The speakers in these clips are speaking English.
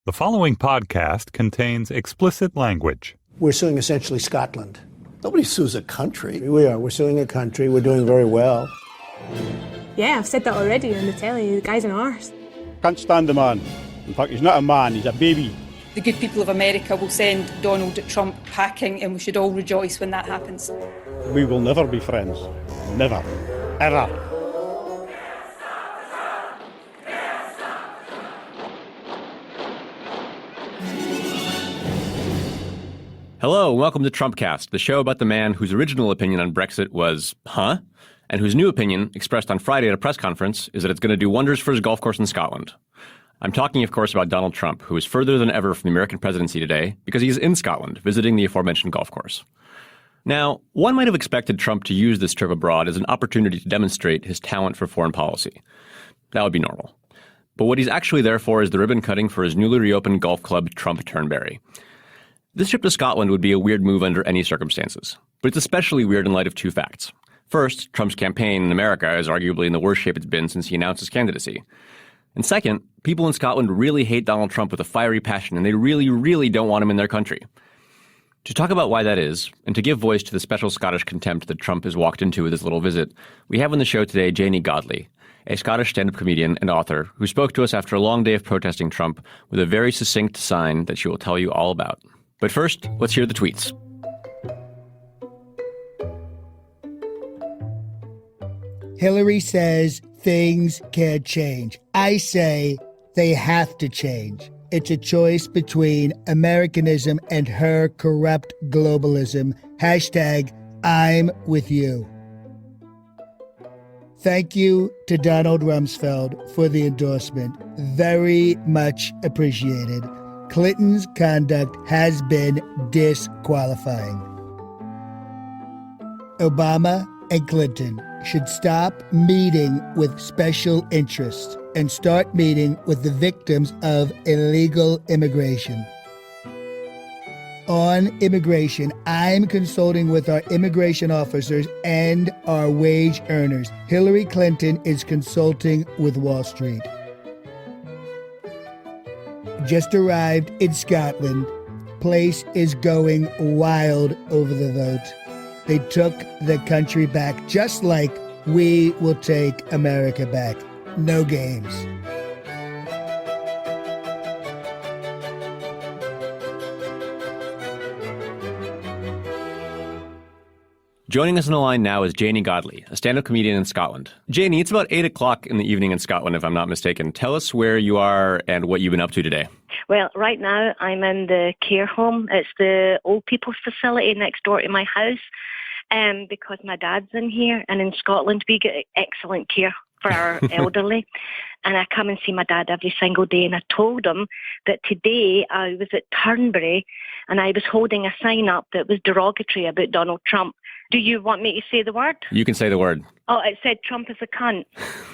The following podcast contains explicit language. We're suing essentially Scotland. Nobody sues a country. We are. We're suing a country. We're doing very well. Yeah, I've said that already on the telly. The guy's an arse. Can't stand the man. In fact, he's not a man, he's a baby. The good people of America will send Donald Trump packing, and we should all rejoice when that happens. We will never be friends. Never. Ever. Hello, and welcome to Trumpcast, the show about the man whose original opinion on Brexit was, huh? And whose new opinion, expressed on Friday at a press conference, is that it's going to do wonders for his golf course in Scotland. I'm talking, of course, about Donald Trump, who is further than ever from the American presidency today because he's in Scotland, visiting the aforementioned golf course. Now, one might have expected Trump to use this trip abroad as an opportunity to demonstrate his talent for foreign policy. That would be normal. But what he's actually there for is the ribbon cutting for his newly reopened golf club, Trump Turnberry. This trip to Scotland would be a weird move under any circumstances, but it's especially weird in light of two facts. First, Trump's campaign in America is arguably in the worst shape it's been since he announced his candidacy. And second, people in Scotland really hate Donald Trump with a fiery passion, and they really, really don't want him in their country. To talk about why that is, and to give voice to the special Scottish contempt that Trump has walked into with his little visit, we have on the show today Janie Godley, a Scottish stand-up comedian and author who spoke to us after a long day of protesting Trump with a very succinct sign that she will tell you all about. But first, let's hear the tweets. Hillary says things can't change. I say they have to change. It's a choice between Americanism and her corrupt globalism. Hashtag I'm with you. Thank you to Donald Rumsfeld for the endorsement. Very much appreciated. Clinton's conduct has been disqualifying. Obama and Clinton should stop meeting with special interests and start meeting with the victims of illegal immigration. On immigration, I'm consulting with our immigration officers and our wage earners. Hillary Clinton is consulting with Wall Street. Just arrived in Scotland. Place is going wild over the vote. They took the country back just like we will take America back. No games. Joining us on the line now is Janie Godley, a stand-up comedian in Scotland. Janie, it's about 8 o'clock in the evening in Scotland, if I'm not mistaken. Tell us where you are and what you've been up to today. Well, right now I'm in the care home. It's the old people's facility next door to my house, because my dad's in here. And in Scotland, we get excellent care for our elderly. And I come and see my dad every single day. And I told him that today I was at Turnberry and I was holding a sign up that was derogatory about Donald Trump. Do you want me to say the word? You can say the word. Oh, it said Trump is a cunt.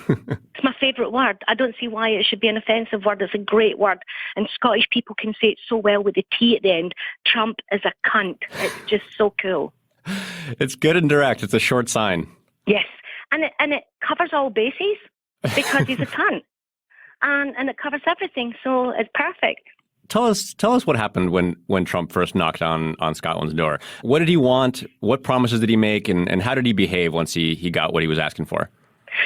It's my favourite word. I don't see why it should be an offensive word. It's a great word. And Scottish people can say it so well with the T at the end. Trump is a cunt. It's just so cool. It's good and direct. It's a short sign. Yes. And it covers all bases because he's a cunt. And it covers everything. So it's perfect. Tell us what happened when Trump first knocked on Scotland's door. What did he want? What promises did he make? And how did he behave once he got what he was asking for?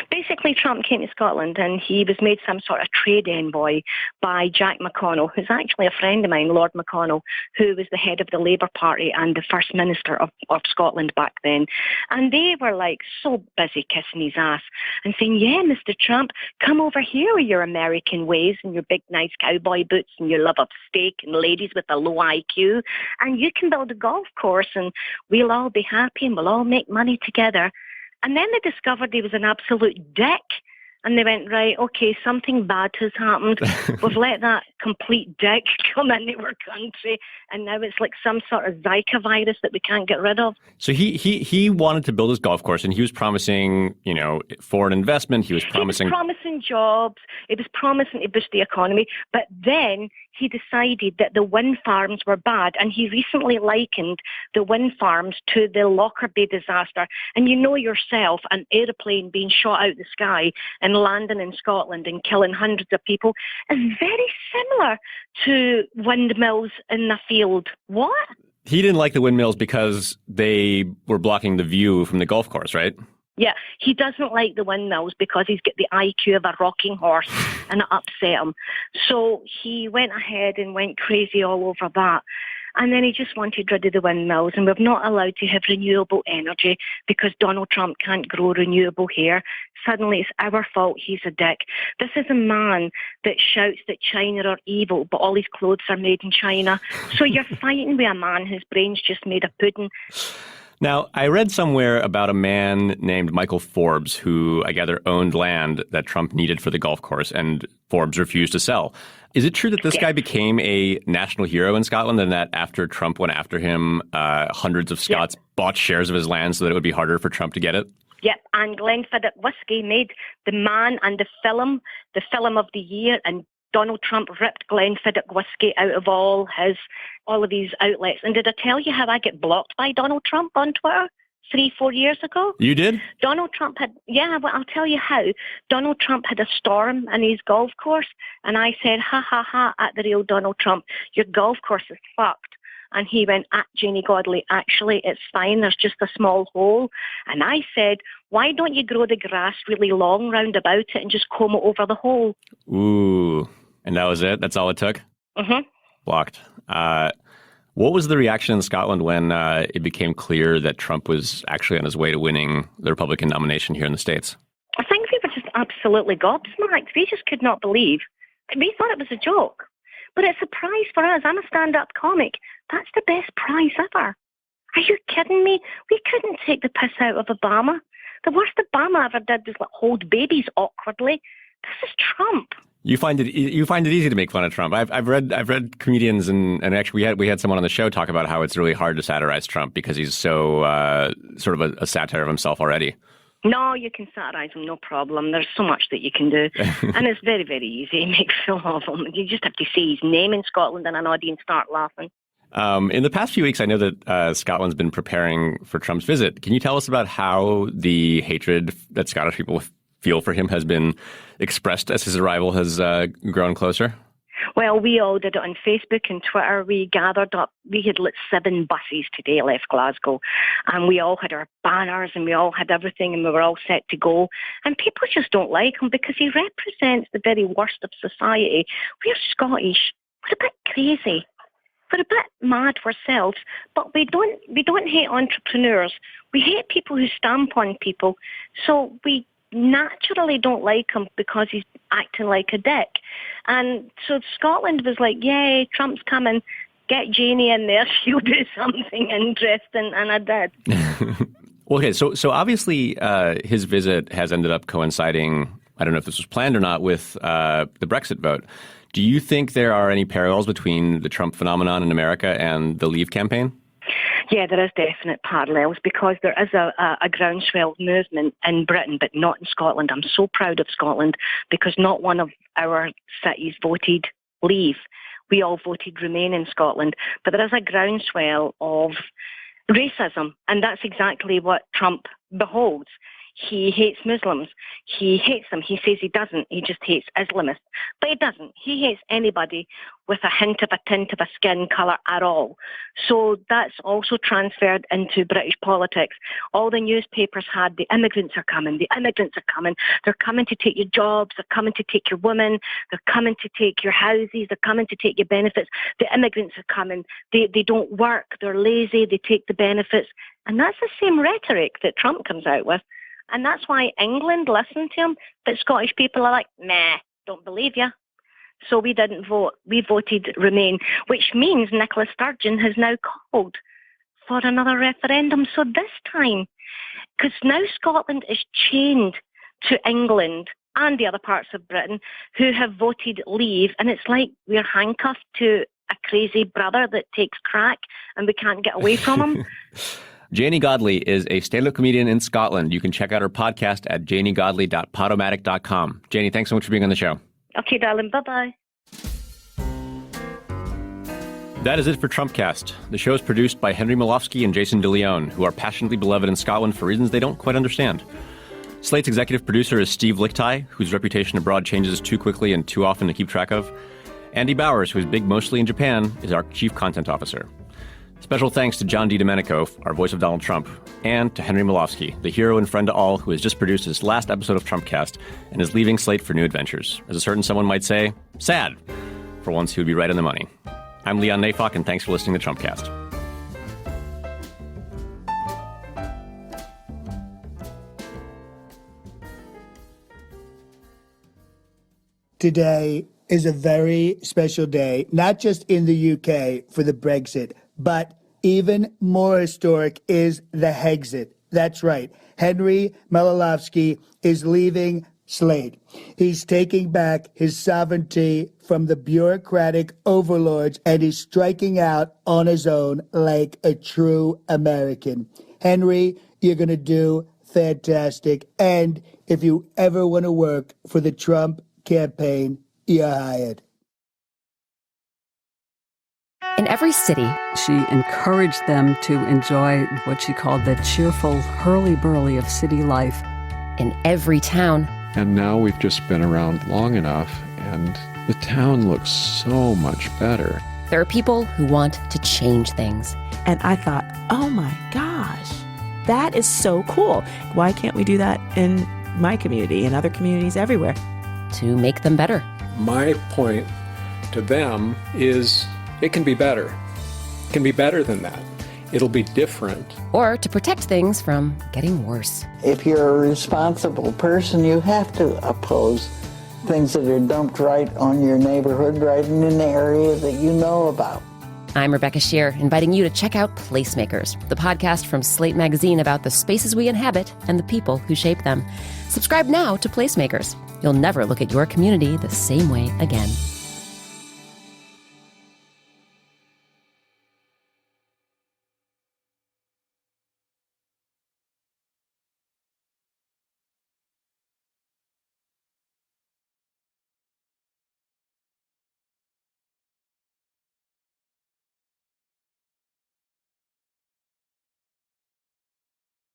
Basically, Trump came to Scotland and he was made some sort of trade envoy by Jack McConnell, who's actually a friend of mine, Lord McConnell, who was the head of the Labour Party and the First Minister of Scotland back then. And they were like so busy kissing his ass and saying, yeah, Mr. Trump, come over here with your American ways and your big nice cowboy boots and your love of steak and ladies with a low IQ. And you can build a golf course and we'll all be happy and we'll all make money together. And then they discovered he was an absolute dick. And they went, right, okay, something bad has happened. We've let that complete dick come into our country. And now it's like some sort of Zika virus that we can't get rid of. So he wanted to build his golf course and he was promising, foreign investment. He was promising jobs. He was promising to boost the economy. But then he decided that the wind farms were bad. And he recently likened the wind farms to the Lockerbie disaster. And you know yourself, an aeroplane being shot out of the sky in landing in Scotland and killing hundreds of people is very similar to windmills in the field. What? He didn't like the windmills because they were blocking the view from the golf course, right? Yeah, he doesn't like the windmills because he's got the IQ of a rocking horse and it upset him. So he went ahead and went crazy all over that. And then he just wanted rid of the windmills, and we're not allowed to have renewable energy because Donald Trump can't grow renewable hair. Suddenly it's our fault he's a dick. This is a man that shouts that China are evil, but all his clothes are made in China. So you're fighting with a man whose brain's just made of pudding. Now, I read somewhere about a man named Michael Forbes who, I gather, owned land that Trump needed for the golf course, and Forbes refused to sell. Is it true that this guy became a national hero in Scotland and that after Trump went after him, hundreds of Scots bought shares of his land so that it would be harder for Trump to get it? Yep, and Glenfiddich Whiskey made The Man and the film of the year, and Donald Trump ripped Glenfiddich Whiskey out of all of these outlets. And did I tell you how I get blocked by Donald Trump on Twitter 3-4 years ago? You did? Donald Trump had, well, I'll tell you how. Donald Trump had a storm in his golf course, and I said, ha, ha, ha, at the real Donald Trump, your golf course is fucked. And he went, at Janie Godley, actually, it's fine, there's just a small hole. And I said, why don't you grow the grass really long round about it and just comb it over the hole? Ooh, and that was it? That's all it took? Mm-hmm. Blocked. What was the reaction in Scotland when it became clear that Trump was actually on his way to winning the Republican nomination here in the States? I think we were just absolutely gobsmacked. We just could not believe. We thought it was a joke. But it's a prize for us. I'm a stand-up comic. That's the best prize ever. Are you kidding me? We couldn't take the piss out of Obama. The worst Obama ever did was hold babies awkwardly. This is Trump. You find it easy to make fun of Trump. I've read comedians and actually we had someone on the show talk about how it's really hard to satirize Trump because he's so sort of a satire of himself already. No, you can satirize him, no problem. There's so much that you can do. And it's very, very easy to make fun of him. You just have to say his name in Scotland and an audience start laughing. In the past few weeks, I know that Scotland's been preparing for Trump's visit. Can you tell us about how the hatred that Scottish people feel for him has been expressed as his arrival has grown closer? Well, we all did it on Facebook and Twitter. We gathered up. We had 7 buses today left Glasgow, and we all had our banners and we all had everything, and we were all set to go. And people just don't like him because he represents the very worst of society. We're Scottish. We're a bit crazy. We're a bit mad ourselves, but we don't hate entrepreneurs. We hate people who stamp on people. So we naturally don't like him because he's acting like a dick. And so Scotland was like, yay, Trump's coming, get Janie in there, she'll do something interesting, and I did. Okay, so obviously his visit has ended up coinciding, I don't know if this was planned or not, with the Brexit vote. Do you think there are any parallels between the Trump phenomenon in America and the Leave campaign? Yeah, there is definite parallels because there is a groundswell movement in Britain, but not in Scotland. I'm so proud of Scotland because not one of our cities voted Leave. We all voted Remain in Scotland. But there is a groundswell of racism, and that's exactly what Trump beholds. He hates Muslims. He hates them. He says he doesn't. He just hates Islamists. But he doesn't. He hates anybody with a hint of a tint of a skin colour at all. So that's also transferred into British politics. All the newspapers had, the immigrants are coming, the immigrants are coming. They're coming to take your jobs. They're coming to take your women. They're coming to take your houses. They're coming to take your benefits. The immigrants are coming. They don't work. They're lazy. They take the benefits. And that's the same rhetoric that Trump comes out with. And that's why England listened to him, but Scottish people are like, meh, don't believe you. So we didn't vote. We voted Remain, which means Nicola Sturgeon has now called for another referendum. So this time, because now Scotland is chained to England and the other parts of Britain who have voted Leave, and it's like we're handcuffed to a crazy brother that takes crack and we can't get away from him. Janie Godley is a stand-up comedian in Scotland. You can check out her podcast at janiegodley.podomatic.com. Janie, thanks so much for being on the show. Okay, darling. Bye-bye. That is it for Trumpcast. The show is produced by Henry Malofsky and Jason DeLeon, who are passionately beloved in Scotland for reasons they don't quite understand. Slate's executive producer is Steve Lichtai, whose reputation abroad changes too quickly and too often to keep track of. Andy Bowers, who is big mostly in Japan, is our chief content officer. Special thanks to John DiDomenico, our voice of Donald Trump, and to Henry Malofsky, the hero and friend to all who has just produced his last episode of Trumpcast and is leaving Slate for new adventures. As a certain someone might say, sad. For once, he would be right on the money. I'm Leon Neyfakh, and thanks for listening to Trumpcast. Today is a very special day, not just in the UK for the Brexit, but even more historic is the Hexit. That's right. Henry Malofsky is leaving Slate. He's taking back his sovereignty from the bureaucratic overlords, and he's striking out on his own like a true American. Henry, you're going to do fantastic. And if you ever want to work for the Trump campaign, you're hired. In every city, she encouraged them to enjoy what she called the cheerful hurly-burly of city life. In every town. And now we've just been around long enough, and the town looks so much better. There are people who want to change things. And I thought, oh my gosh, that is so cool. Why can't we do that in my community and other communities everywhere? To make them better. My point to them is it can be better. It can be better than that. It'll be different. Or to protect things from getting worse. If you're a responsible person, you have to oppose things that are dumped right on your neighborhood, right in an area that you know about. I'm Rebecca Shear, inviting you to check out Placemakers, the podcast from Slate Magazine about the spaces we inhabit and the people who shape them. Subscribe now to Placemakers. You'll never look at your community the same way again.